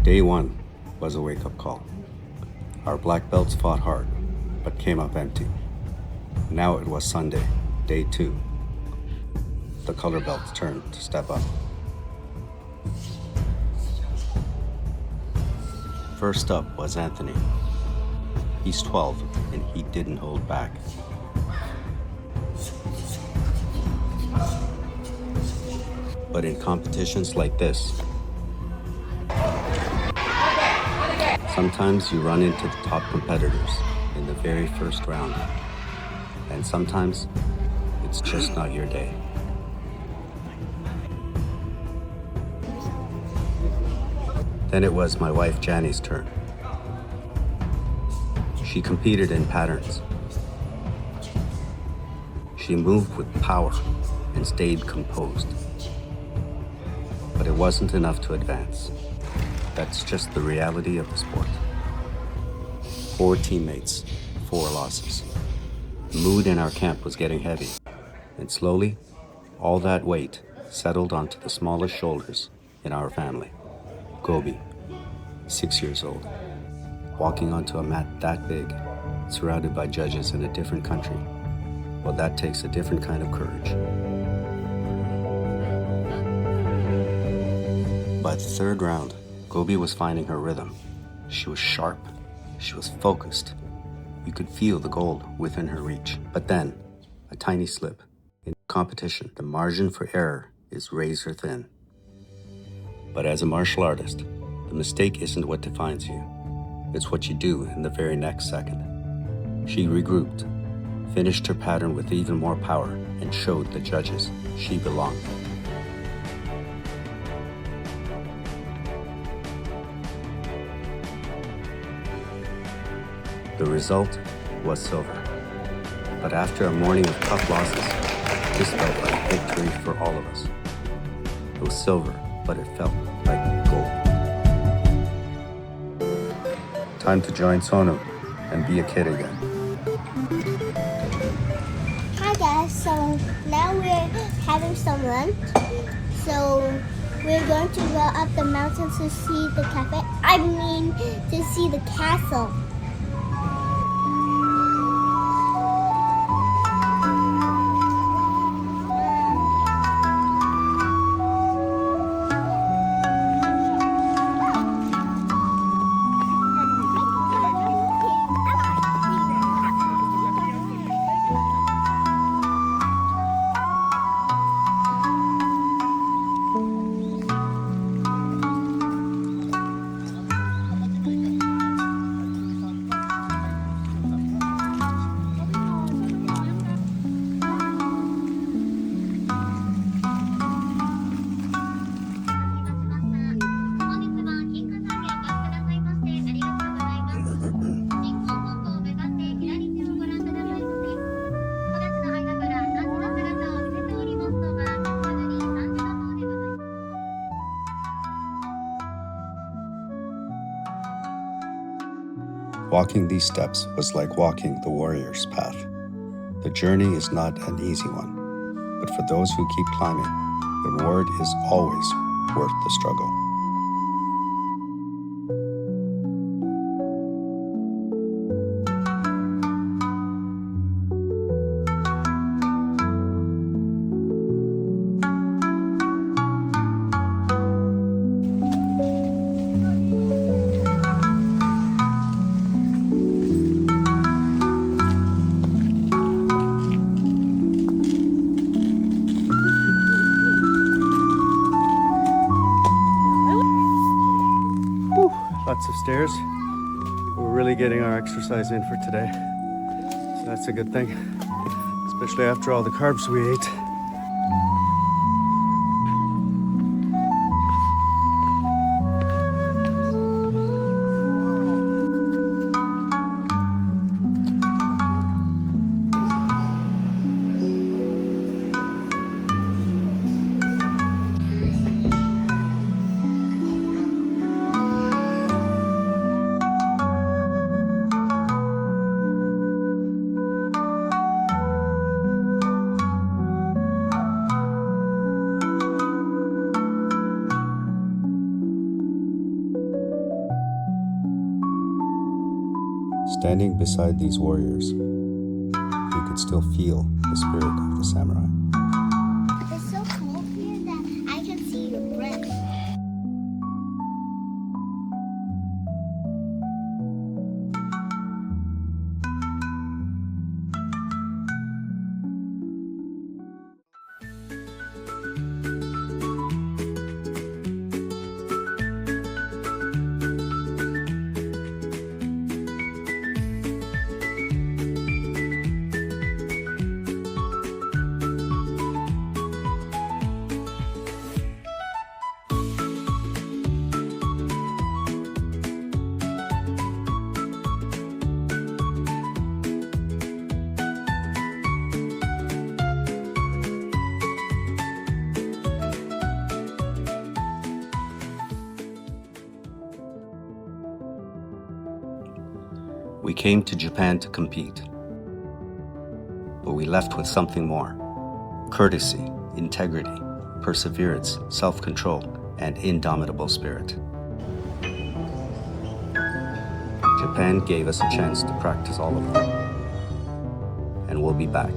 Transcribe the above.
Day one was a wake-up call. Our black belts fought hard, but came up empty. Now it was Sunday, day two. The color belts turned to step up. First up was Anthony. He's 12, and he didn't hold back. But in competitions like this, sometimes you run into the top competitors in the very first round, and sometimes it's just not your day. Then it was my wife Jani's turn. She competed in patterns. She moved with power and stayed composed. But it wasn't enough to advance. That's just the reality of the sport. 4 teammates, 4 losses. The mood in our camp was getting heavy, and slowly, all that weight settled onto the smallest shoulders in our family. Gobi, 6 years old, walking onto a mat that big, surrounded by judges in a different country. Well, that takes a different kind of courage. By the third round, Gobi was finding her rhythm. She was sharp. She was focused. You could feel the gold within her reach. But then, a tiny slip. In competition, the margin for error is razor thin. But as a martial artist, the mistake isn't what defines you. It's what you do in the very next second. She regrouped, finished her pattern with even more power, and showed the judges she belonged. The result was silver. But after a morning of tough losses, this felt like victory for all of us. It was silver, but it felt like gold. Time to join Sonu and be a kid again. Hi guys, so now we're having some lunch. So we're going to go up the mountain to see the cafe. To see the castle. Walking these steps was like walking the warrior's path. The journey is not an easy one, but for those who keep climbing, the reward is always worth the struggle. Lots of stairs. We're really getting our exercise in for today. So that's a good thing, especially after all the carbs we ate. Standing beside these warriors, we could still feel the spirit of the samurai. It's so cold here that I can see your breath. We came to Japan to compete, but we left with something more: courtesy, integrity, perseverance, self-control, and indomitable spirit. Japan gave us a chance to practice all of them, and we'll be back.